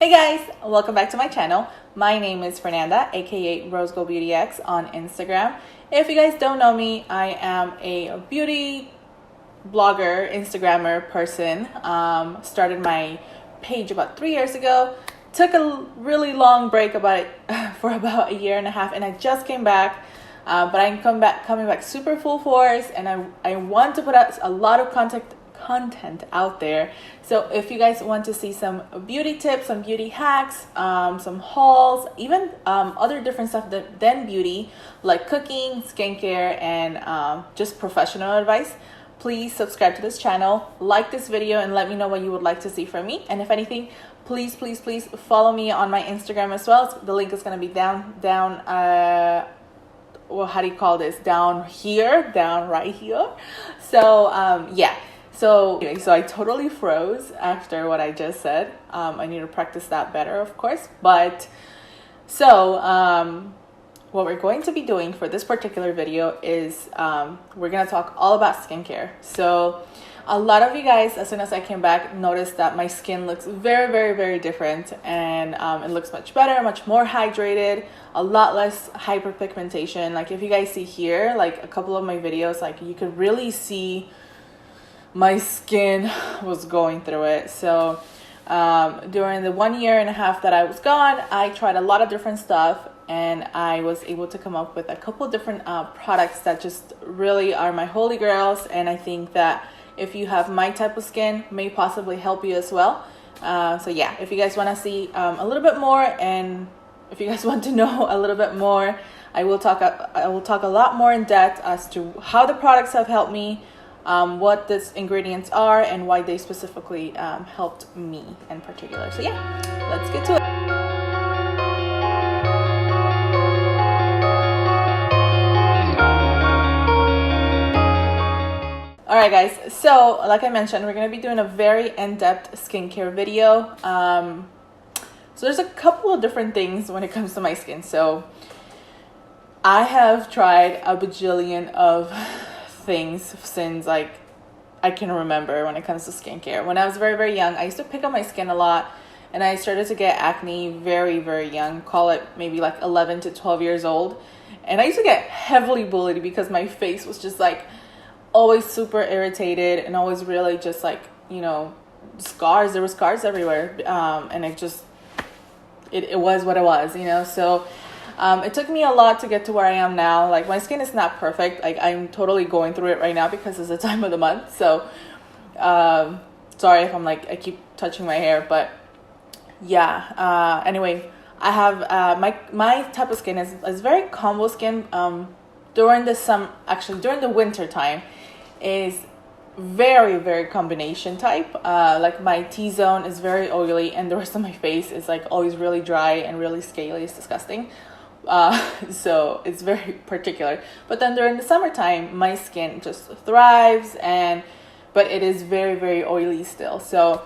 Hey guys, welcome back to my channel. My name is Fernanda, aka Rosegoldbeauty X on Instagram. If you guys don't know me, I am a beauty blogger, Instagrammer person. Started my page about 3 years ago. Took a really long break for about a year and a half, and I just came back. But I'm coming back super full force, and I want to put out a lot of content out there. So if you guys want to see some beauty tips, some beauty hacks, some hauls, even other different stuff than beauty, like cooking, skincare, and just professional advice, please subscribe to this channel, like this video, and let me know what you would like to see from me. And if anything, please follow me on my Instagram as well. The link is going to be down well, how do you call this, down right here. So yeah. So I totally froze after what I just said. I need to practice that better, of course. But so what we're going to be doing for this particular video is we're going to talk all about skincare. So a lot of you guys, as soon as I came back, noticed that my skin looks very different, and it looks much better, much more hydrated, a lot less hyperpigmentation. Like if you guys see here, like a couple of my videos, like you could really see my skin was going through it. So during the 1 year and a half that I was gone, I tried a lot of different stuff, and I was able to come up with a couple different products that just really are my holy grails. And I think that if you have my type of skin, may possibly help you as well. So yeah, if you guys want to see a little bit more, and if you guys want to know a little bit more, I will talk a lot more in depth as to how the products have helped me, what these ingredients are, and why they specifically helped me in particular. So yeah, let's get to it. Alright guys, so like I mentioned, we're going to be doing a very in-depth skincare video. So there's a couple of different things when it comes to my skin. So I have tried a bajillion of things since like I can remember when it comes to skincare. When I was very young, I used to pick up my skin a lot, and I started to get acne very young, call it maybe like 11 to 12 years old. And I used to get heavily bullied because my face was just like always super irritated, and always really just like, you know, scars. There were scars everywhere, and it was what it was, you know. So it took me a lot to get to where I am now. Like my skin is not perfect. Like I'm totally going through it right now because it's the time of the month. So sorry if I keep touching my hair, but yeah. Anyway, I have my type of skin is very combo skin. During the winter time is very combination type. Like my T-zone is very oily, and the rest of my face is like always really dry and really scaly. It's disgusting. So it's very particular. But then during the summertime, my skin just thrives, but it is very oily still. So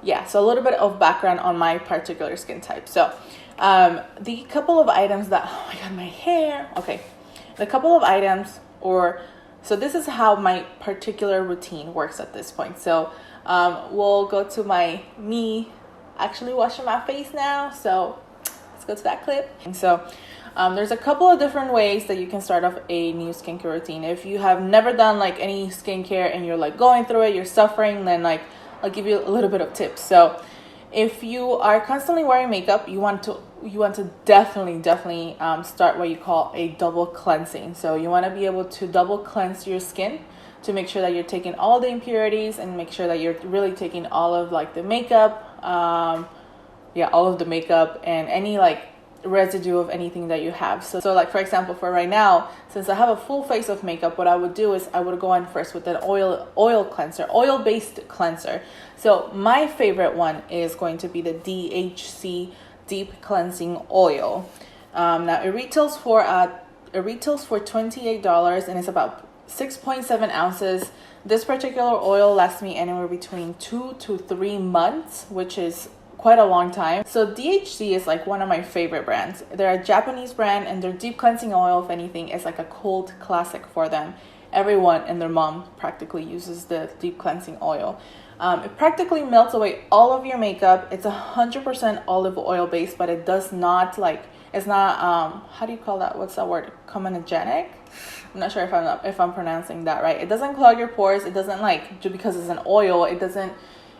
yeah, so a little bit of background on my particular skin type. So the couple of items that, oh my god, my hair. Okay, the couple of items, so this is how my particular routine works at this point. So we'll go to me actually washing my face now. So let's go to that clip. And so there's a couple of different ways that you can start off a new skincare routine. If you have never done like any skincare and you're like going through it, you're suffering, then like I'll give you a little bit of tips. So if you are constantly wearing makeup, you want to definitely start what you call a double cleansing. So you want to be able to double cleanse your skin to make sure that you're taking all the impurities, and make sure that you're really taking all of like the makeup, all of the makeup and any like residue of anything that you have. So like for example, for right now, since I have a full face of makeup, what I would do is I would go in first with an oil-based cleanser. So my favorite one is going to be the DHC Deep Cleansing Oil. Now it retails for $28, and it's about 6.7 ounces. This particular oil lasts me anywhere between 2 to 3 months, which is quite a long time. So DHC is like one of my favorite brands. They're a Japanese brand, and their deep cleansing oil, if anything, is like a cult classic for them. Everyone and their mom practically uses the deep cleansing oil. It practically melts away all of your makeup. It's 100% olive oil based, but it does not it's not how do you call that? What's that word? Comedogenic? I'm not sure if I'm pronouncing that right. It doesn't clog your pores. It doesn't just because it's an oil, it doesn't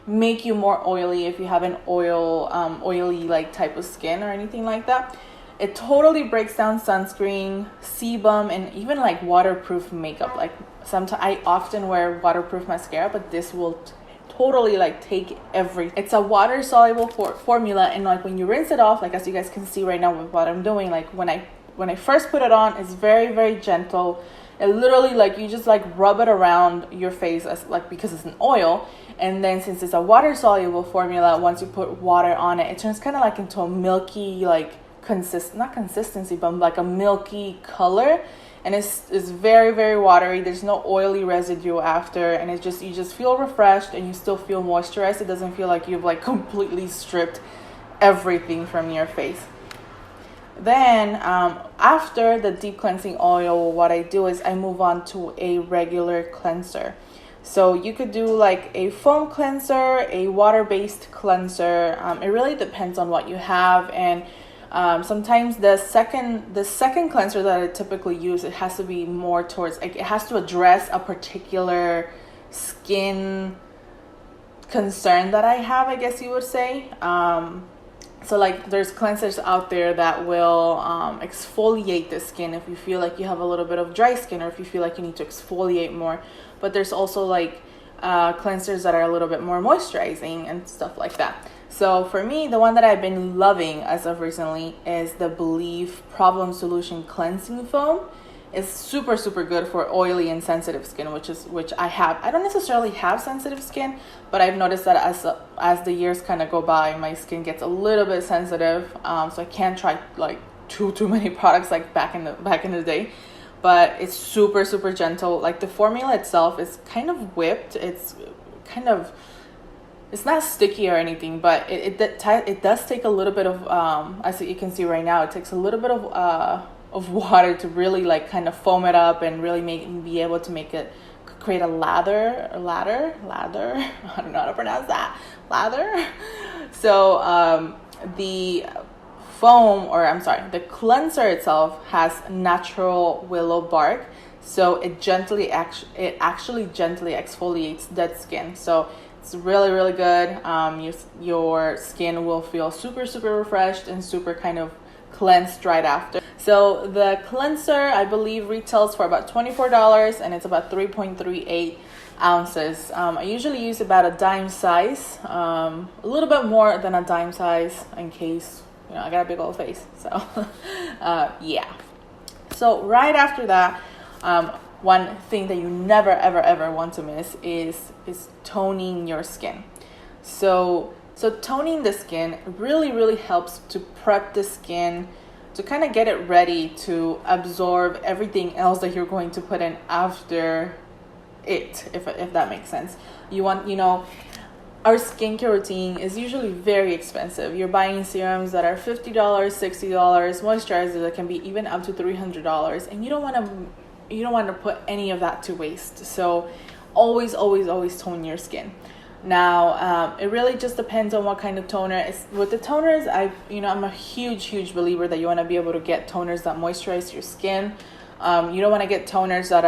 make you more oily if you have an oily type of skin or anything like that. It totally breaks down sunscreen, sebum, and even waterproof makeup. Sometimes I often wear waterproof mascara, but this will totally take everything. It's a water soluble formula, and when you rinse it off, as you guys can see right now with what I'm doing, when I first put it on, it's very, very gentle. It literally you just rub it around your face as because it's an oil, and then since it's a water soluble formula, once you put water on it, it turns kind of into a milky not consistency, but a milky color, and it's very, very watery. There's no oily residue after, and you just feel refreshed and you still feel moisturized. It doesn't feel like you've completely stripped everything from your face. Then after the deep cleansing oil, what I do is I move on to a regular cleanser. So you could do a foam cleanser, a water-based cleanser. It really depends on what you have, and sometimes the second cleanser that I typically use, it has to be more towards it has to address a particular skin concern that I have, I guess you would say. So there's cleansers out there that will exfoliate the skin if you feel like you have a little bit of dry skin, or if you feel like you need to exfoliate more. But there's also cleansers that are a little bit more moisturizing and stuff like that. So for me, the one that I've been loving as of recently is the Believe Problem Solution Cleansing Foam. It's super, super good for oily and sensitive skin, which I have. I don't necessarily have sensitive skin, but I've noticed that as the years kind of go by, my skin gets a little bit sensitive. So I can't try too many products back in the day. But it's super, super gentle. The formula itself is kind of whipped. It's not sticky or anything, but it does take a little bit of as you can see right now, it takes a little bit of water to really kind of foam it up and really be able to create a lather. I don't know how to pronounce that. Lather. So the the cleanser itself has natural willow bark, so it actually gently exfoliates dead skin. So it's really, really good. Your skin will feel super, super refreshed and super kind of cleansed right after. So the cleanser, I believe, retails for about $24, and it's about 3.38 ounces. I usually use about a dime size, a little bit more than a dime size in case, I got a big old face. So yeah. So right after that, one thing that you never, ever, ever want to miss is toning your skin. So toning the skin really, really helps to prep the skin to kind of get it ready to absorb everything else that you're going to put in after it, if that makes sense. Our skincare routine is usually very expensive. You're buying serums that are $50, $60, moisturizers that can be even up to $300, and you don't want to put any of that to waste. So always, always, always tone your skin. Now, it really just depends on what kind of toner. With the toners, I'm a huge believer that you want to be able to get toners that moisturize your skin. You don't want to get toners that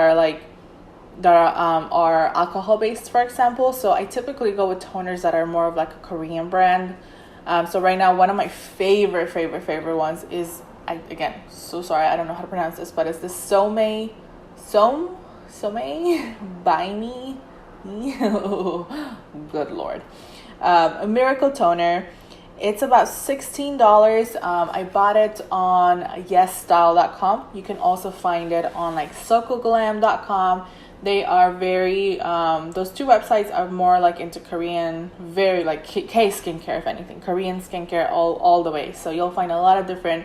are alcohol based, for example. So I typically go with toners that are more of a Korean brand. So right now, one of my favorite ones is, again, so sorry, I don't know how to pronounce this, but it's the Some by me. Good Lord. A miracle toner. It's about $16. I bought it on yesstyle.com. You can also find it on sokoglam.com. They are very, those two websites are more into Korean, very K skincare, if anything, Korean skincare all the way. So you'll find a lot of different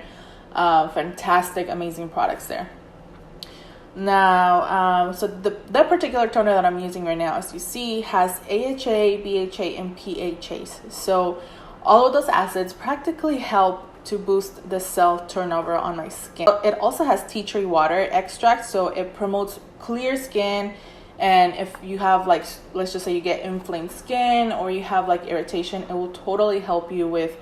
fantastic, amazing products there. Now, so that particular toner that I'm using right now, as you see, has AHA, BHA, and PHAs. So all of those acids practically help to boost the cell turnover on my skin. It also has tea tree water extract, so it promotes clear skin And if you have like, let's just say you get inflamed skin or you have like irritation, it will totally help you with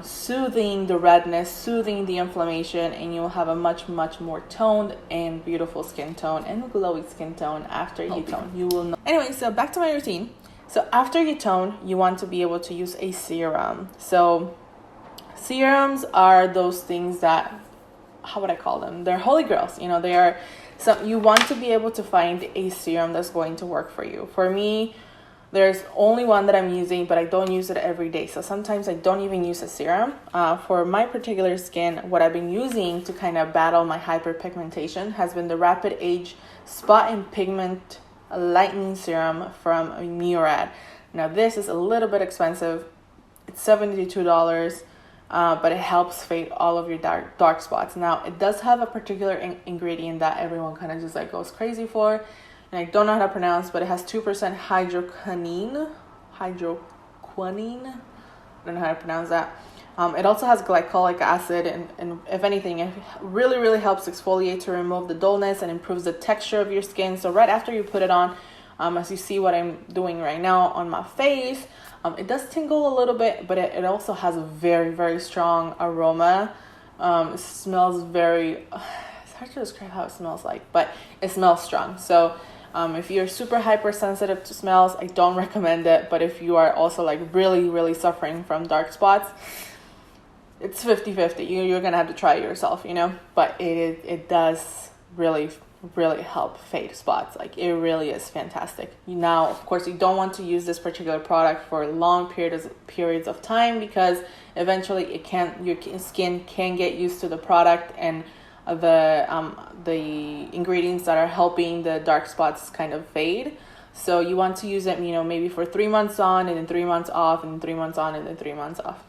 soothing the redness, soothing the inflammation, and you will have a much more toned and beautiful skin tone and glowy skin tone after you tone. You will know. Anyway, so back to my routine. So after you tone, you want to be able to use a serum. So serums are those things that, how would I call them? They're holy grails. You know, they are. So you want to be able to find a serum that's going to work for you. For me, there's only one that I'm using, but I don't use it every day. So sometimes I don't even use a serum. For my particular skin, what I've been using to kind of battle my hyperpigmentation has been the Rapid Age Spot and Pigment Lightening Serum from Murad. Now this is a little bit expensive. It's $72. But it helps fade all of your dark spots. Now, it does have a particular ingredient that everyone kind of just like goes crazy for. And I don't know how to pronounce, but it has 2% hydroquinone. I don't know how to pronounce that. It also has glycolic acid, and if anything, it really helps exfoliate to remove the dullness and improves the texture of your skin. So right after you put it on, as you see what I'm doing right now on my face, it does tingle a little bit, but it also has a very strong aroma. It smells very, it's hard to describe how it smells like, but it smells strong. So if you're super hypersensitive to smells, I don't recommend it. But if you are also like really suffering from dark spots, it's 50-50. You're gonna have to try it yourself, you know. But it does really help fade spots. Like, it really is fantastic. Now, of course, you don't want to use this particular product for long periods of time, because eventually your skin can get used to the product and the ingredients that are helping the dark spots kind of fade. So you want to use it, you know, maybe for 3 months on and then 3 months off and 3 months on and then 3 months off.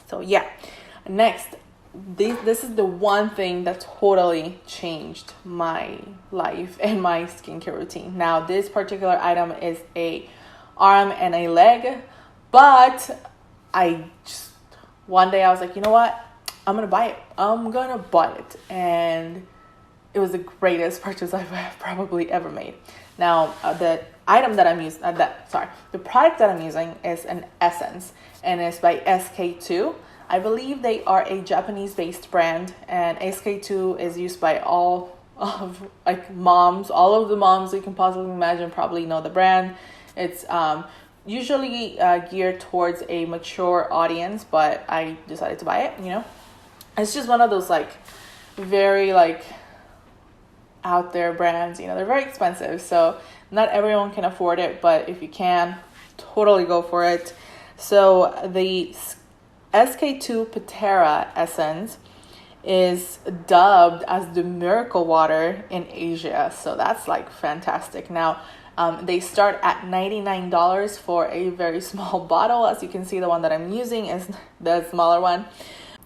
So yeah, next, this is the one thing that totally changed my life and my skincare routine. Now, this particular item is a arm and a leg, but one day I was like, you know what? I'm going to buy it. And it was the greatest purchase I've probably ever made. Now, the product that I'm using is an essence, and it's by SK2. I believe they are a Japanese-based brand, and SK2 is used by all of moms. All of the moms you can possibly imagine probably know the brand. It's usually geared towards a mature audience, but I decided to buy it. You know, it's just one of those very out there brands. You know, they're very expensive, so not everyone can afford it. But if you can, totally go for it. So the SK2 Patera Essence is dubbed as the miracle water in Asia. So that's fantastic. Now, they start at $99 for a very small bottle. As you can see, the one that I'm using is the smaller one.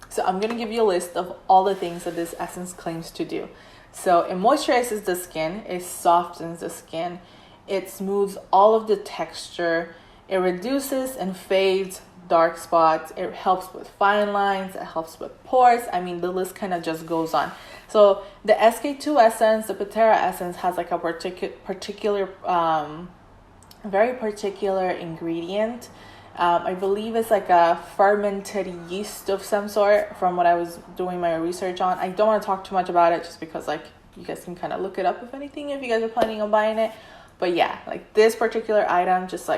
So I'm going to give you a list of all the things that this essence claims to do. So it moisturizes the skin, it softens the skin, it smooths all of the texture, it reduces and fades dark spots, it helps with fine lines, it helps with pores. I mean, the list kind of just goes on. So the SK2 essence, the Patera essence, has a very particular ingredient. I believe it's a fermented yeast of some sort, from what I was doing my research on. I don't want to talk too much about it, just because you guys can kind of look it up if anything, if you guys are planning on buying it. But yeah, this particular item, just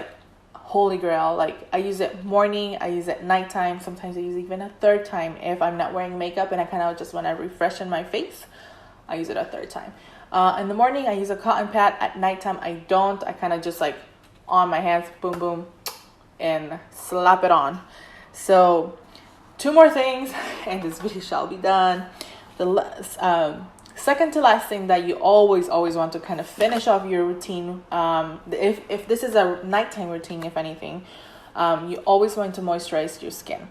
holy grail. I use it morning, I use it nighttime, sometimes I use it even a third time if I'm not wearing makeup and I kind of just want to refresh in my face. I use it a third time. In the morning, I use a cotton pad. At nighttime, I don't. I kind of just on my hands, boom, and slap it on. So 2 more things and this video shall be done. The second to last thing that you always want to kind of finish off your routine, if this is a nighttime routine, if anything, you always want to moisturize your skin.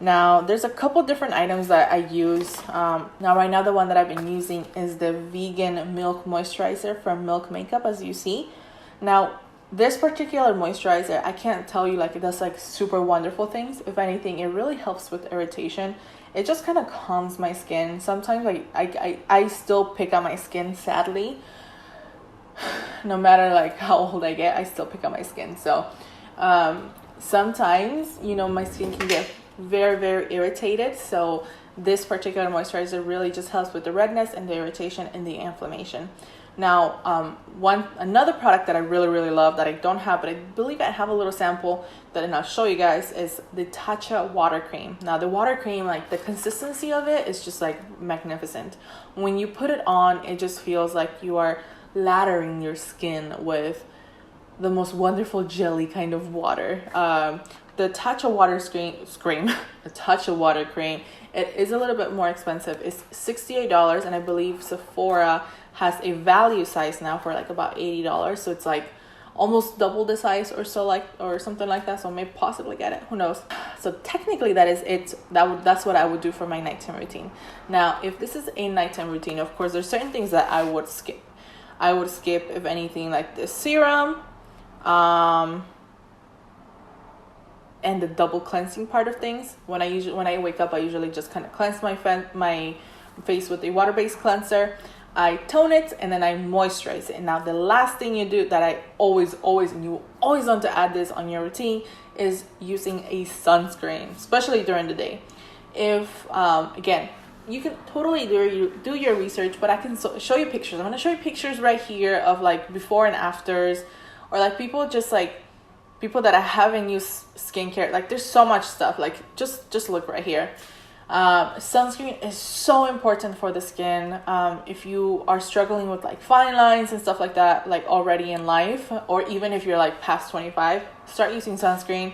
Now, there's a couple different items that I use. Now, right now, the one that I've been using is the vegan milk moisturizer from Milk Makeup, as you see. Now, this particular moisturizer, I can't tell you it does super wonderful things. If anything, it really helps with irritation. It just kind of calms my skin. Sometimes I still pick at my skin, sadly. no matter like how old I get, I still pick up my skin. So sometimes, you know, my skin can get very irritated. So this particular moisturizer really just helps with the redness and the irritation and the inflammation. Now, another product that I really love that I don't have, but I believe I have a little sample that I'll show you guys, is the Tatcha water cream. Now, the water cream, like the consistency of it is just like magnificent. When you put it on, it just feels like you are lathering your skin with the most wonderful jelly kind of water. The Tatcha water cream, the Tatcha water cream, it is a little bit more expensive. It's $68, and I believe Sephora has a value size now for like about $80. So it's like almost double the size or so, like, or something like that. So I may possibly get it, who knows. So technically that is it. That's what I would do for my nighttime routine. Now, if this is a nighttime routine, of course, there's certain things that I would skip. I would skip, if anything, like the serum, and the double cleansing part of things. When I wake up, I usually just kind of cleanse my face with a water-based cleanser. I tone it and then I moisturize it. And now the last thing you do that I always and you always want to add this on your routine is using a sunscreen, especially during the day. If again, you can totally do your research, but I can show you pictures. I'm going to show you pictures right here of like before and afters, or like people that I haven't used skincare. Like there's so much stuff. Like just look right here. Sunscreen is so important for the skin. If you are struggling with like fine lines and stuff like that, like already in life, or even if you're like past 25, start using sunscreen.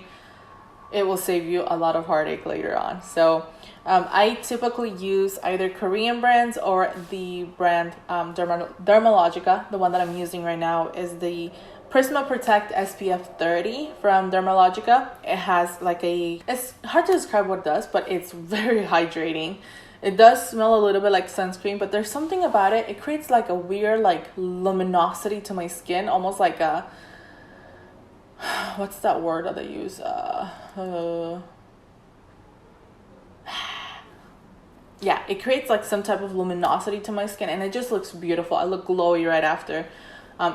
It will save you a lot of heartache later on. So I typically use either Korean brands or the brand Dermalogica. The one that I'm using right now is the Prisma Protect SPF 30 from Dermalogica. It has like it's hard to describe what it does, but it's very hydrating. It does smell a little bit like sunscreen, but there's something about it. It creates like a weird like luminosity to my skin, almost like a, what's that word that they use? Yeah, it creates like some type of luminosity to my skin, and it just looks beautiful. I look glowy right after.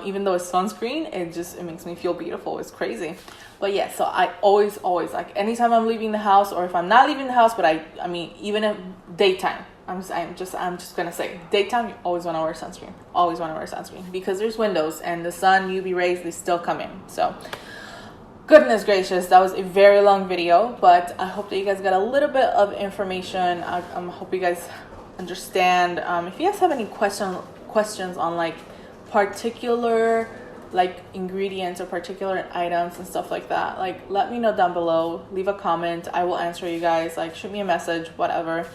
Even though it's sunscreen, it makes me feel beautiful. It's crazy. But yeah, so I always like anytime I'm leaving the house, or if I'm not leaving the house, but I mean even in daytime, I'm just gonna say daytime, you always want to wear sunscreen. Always want to wear sunscreen, because there's windows and the sun UV rays, they still come in. So goodness gracious, that was a very long video, but I hope that you guys got a little bit of information. I hope you guys understand. If you guys have any questions on like particular like ingredients or particular items and stuff like that, like let me know down below. Leave a comment, I will answer you guys. Like shoot me a message, whatever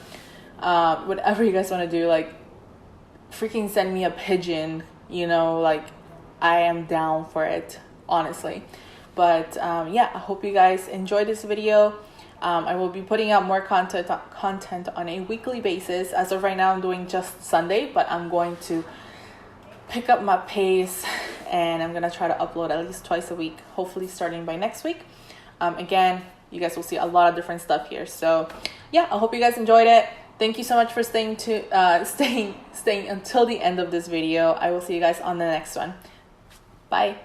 you guys want to do. Like freaking send me a pigeon, you know, like I am down for it, honestly. But yeah, I hope you guys enjoyed this video. I will be putting out more content on a weekly basis. As of right now, I'm doing just Sunday, but I'm going to pick up my pace, and I'm gonna try to upload at least twice a week, hopefully starting by next week. Again, you guys will see a lot of different stuff here. So yeah, I hope you guys enjoyed it. Thank you so much for staying until the end of this video. I will see you guys on the next one. Bye.